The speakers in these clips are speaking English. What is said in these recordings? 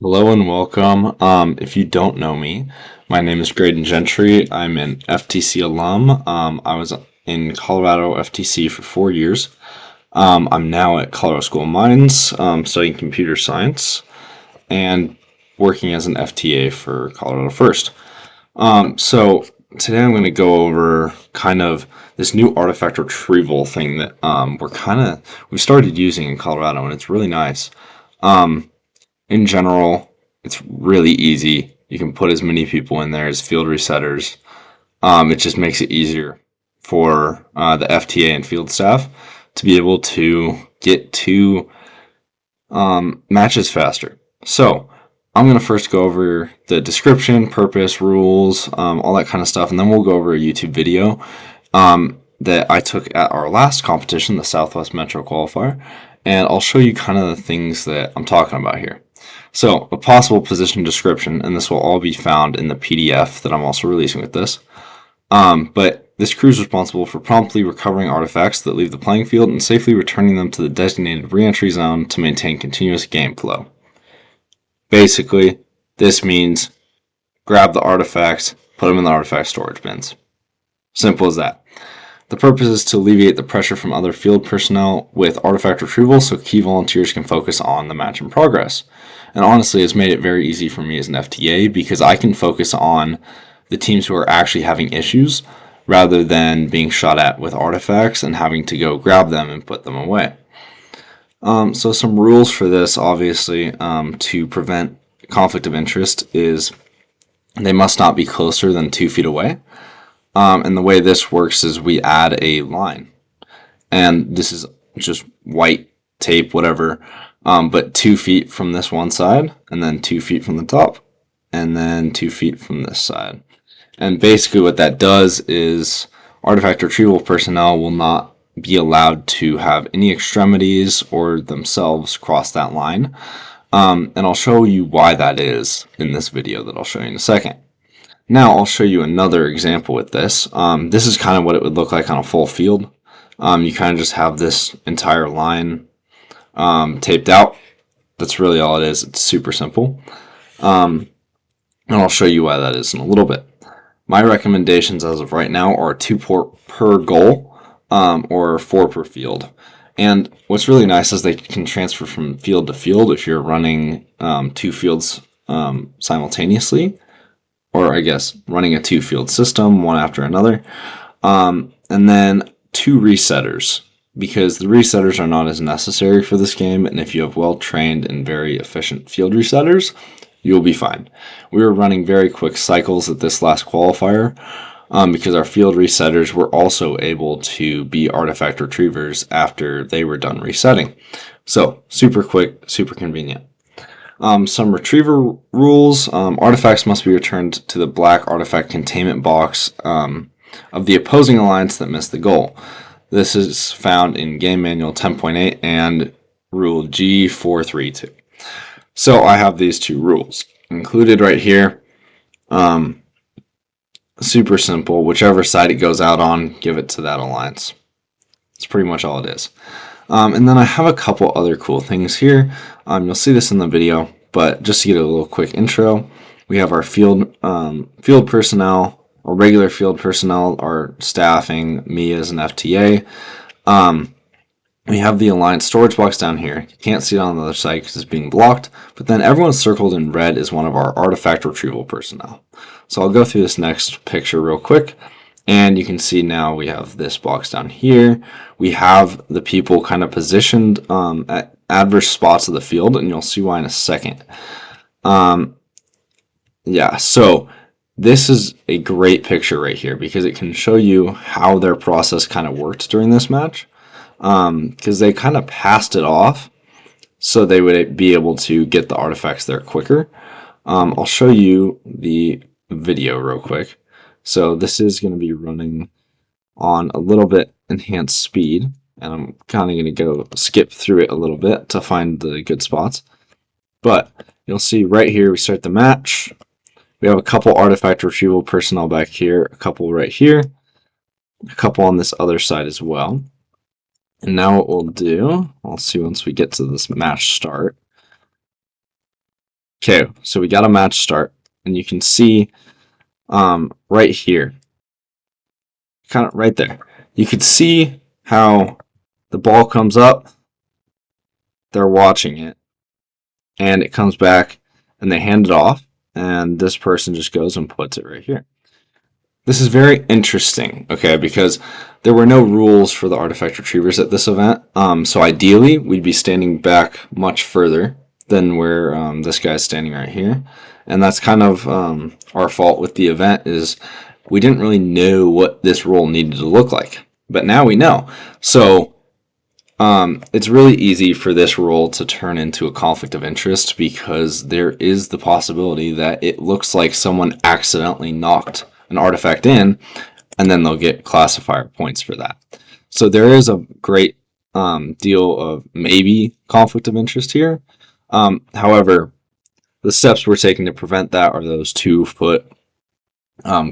Hello and welcome. If you don't know me, my name is Graydon Gentry. I'm an FTC alum. I was in Colorado FTC for 4 years. I'm now at Colorado School of Mines, studying computer science and working as an FTA for Colorado First. So today I'm going to go over kind of this new artifact retrieval thing that we started using in Colorado, and it's really nice. Um, in general, it's really easy. You can put as many people in there as field resetters. It just makes it easier for the FTA and field staff to be able to get to matches faster. So I'm going to first go over the description, purpose, rules, all that kind of stuff, and then we'll go over a YouTube video that I took at our last competition, the Southwest Metro Qualifier, and I'll show you kind of the things that I'm talking about here. So, a possible position description, and this will all be found in the PDF that I'm also releasing with this. But this crew is responsible for promptly recovering artifacts that leave the playing field and safely returning them to the designated reentry zone to maintain continuous game flow. Basically, this means grab the artifacts, put them in the artifact storage bins. Simple as that. The purpose is to alleviate the pressure from other field personnel with artifact retrieval so key volunteers can focus on the match in progress. And honestly, it's made it very easy for me as an FTA because I can focus on the teams who are actually having issues rather than being shot at with artifacts and having to go grab them and put them away. So some rules for this, obviously, to prevent conflict of interest is they must not be closer than 2 feet away. And the way this works is we add a line. And this is just white tape, whatever, but 2 feet from this one side, and then 2 feet from the top, and then 2 feet from this side. And basically what that does is artifact retrieval personnel will not be allowed to have any extremities or themselves cross that line. And I'll show you why that is in this video that I'll show you in a second. Now I'll show you another example with this. This is kind of what it would look like on a full field. You kind of just have this entire line taped out. That's really all it is. It's super simple. And I'll show you why that is in a little bit. My recommendations as of right now are 2 per goal or 4 per field. And what's really nice is they can transfer from field to field if you're running 2 fields simultaneously, or I guess running a 2-field system, one after another. And then 2 resetters, because the resetters are not as necessary for this game, and if you have well-trained and very efficient field resetters, you'll be fine. We were running very quick cycles at this last qualifier because our field resetters were also able to be artifact retrievers after they were done resetting. So, super quick, super convenient. Some retriever rules. Artifacts must be returned to the black artifact containment box of the opposing alliance that missed the goal. This is found in Game Manual 10.8 and Rule G432. So I have these 2 rules included right here. Super simple. Whichever side it goes out on, give it to that alliance. That's pretty much all it is. And then I have a couple other cool things here. You'll see this in the video, but just to get a little quick intro, we have our field personnel, or regular field personnel, our staffing, me as an FTA. We have the Alliance storage box down here. You can't see it on the other side because it's being blocked, but then everyone circled in red is one of our artifact retrieval personnel. So I'll go through this next picture real quick, and you can see now we have this box down here. We have the people kind of positioned at adverse spots of the field, and you'll see why in a second. Yeah, so this is a great picture right here because it can show you how their process kind of worked during this match. Because they kind of passed it off so they would be able to get the artifacts there quicker. I'll show you the video real quick. So this is going to be running on a little bit enhanced speed, and I'm kind of going to go skip through it a little bit to find the good spots. But you'll see right here we start the match. We have a couple artifact retrieval personnel back here, a couple right here, a couple on this other side as well. And now what we'll do, I'll see once we get to this match start, Okay, so we got a match start, and you can see right here, kind of right there, you could see how the ball comes up, they're watching it, and it comes back, and they hand it off, and this person just goes and puts it right here. This is very interesting, okay, because there were no rules for the artifact retrievers at this event. So ideally, we'd be standing back much further than where this guy's standing right here. And that's kind of our fault with the event, is we didn't really know what this rule needed to look like. But now we know. So it's really easy for this rule to turn into a conflict of interest, because there is the possibility that it looks like someone accidentally knocked an artifact in, and then they'll get classifier points for that. So there is a great deal of maybe conflict of interest here. However, the steps we're taking to prevent that are those 2-foot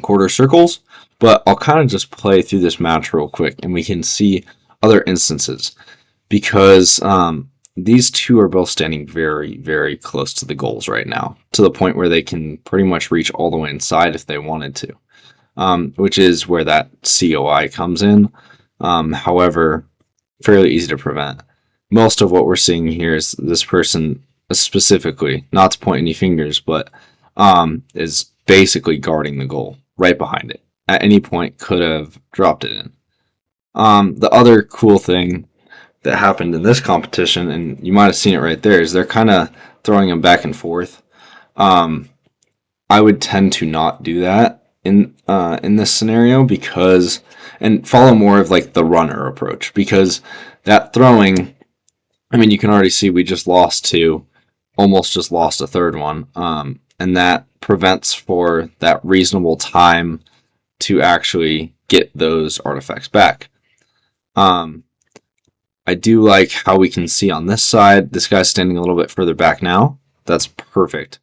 quarter circles. But I'll kind of just play through this match real quick, and we can see other instances, because these two are both standing very, very close to the goals right now, to the point where they can pretty much reach all the way inside if they wanted to, which is where that COI comes in. However, fairly easy to prevent. Most of what we're seeing here is this person specifically, not to point any fingers, but is basically guarding the goal right behind it. At any point could have dropped it in. The other cool thing that happened in this competition, and you might have seen it right there, is they're kind of throwing them back and forth. I would tend to not do that in this scenario, because, and follow more of like the runner approach, because that throwing, I mean, you can already see we just lost two, almost just lost a third one, and that prevents for that reasonable time to actually get those artifacts back. I do like how we can see on this side, this guy's standing a little bit further back now. That's perfect.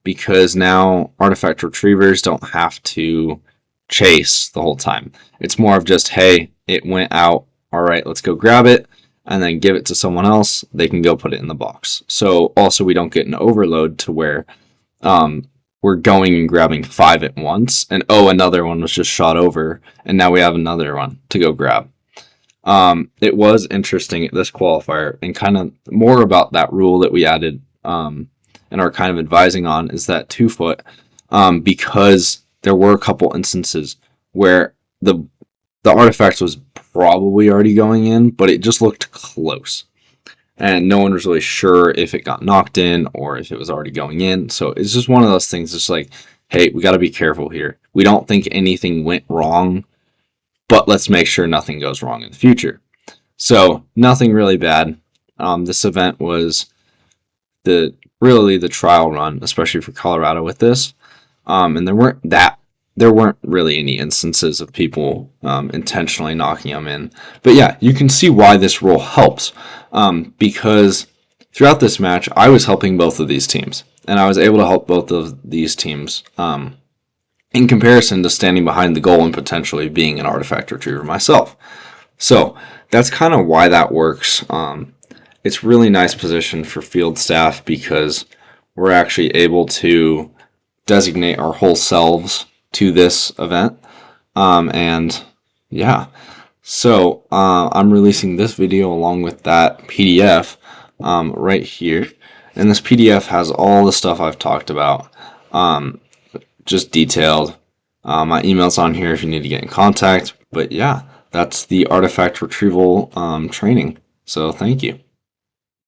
Because now artifact retrievers don't have to chase the whole time. It's more of just, hey, it went out. All right, let's go grab it and then give it to someone else. They can go put it in the box. So also we don't get an overload to where we're going and grabbing 5 at once, and oh, another one was just shot over, and now we have another one to go grab. It was interesting at this qualifier, and kind of more about that rule that we added and are kind of advising on, is that 2-foot, because there were a couple instances where the artifact was probably already going in, but it just looked close, and no one was really sure if it got knocked in or if it was already going in. So it's just one of those things, just like, hey, we got to be careful here. We don't think anything went wrong, but let's make sure nothing goes wrong in the future. So nothing really bad. This event was really the trial run, especially for Colorado with this. And there weren't really any instances of people intentionally knocking them in. But yeah, you can see why this rule helps, because throughout this match, I was helping both of these teams, and I was able to help both of these teams in comparison to standing behind the goal and potentially being an artifact retriever myself. So that's kind of why that works. It's really nice position for field staff, because we're actually able to designate our whole selves to this event. And yeah, so I'm releasing this video along with that PDF right here. And this PDF has all the stuff I've talked about, just detailed. My email's on here if you need to get in contact. But yeah, that's the artifact retrieval training. So thank you.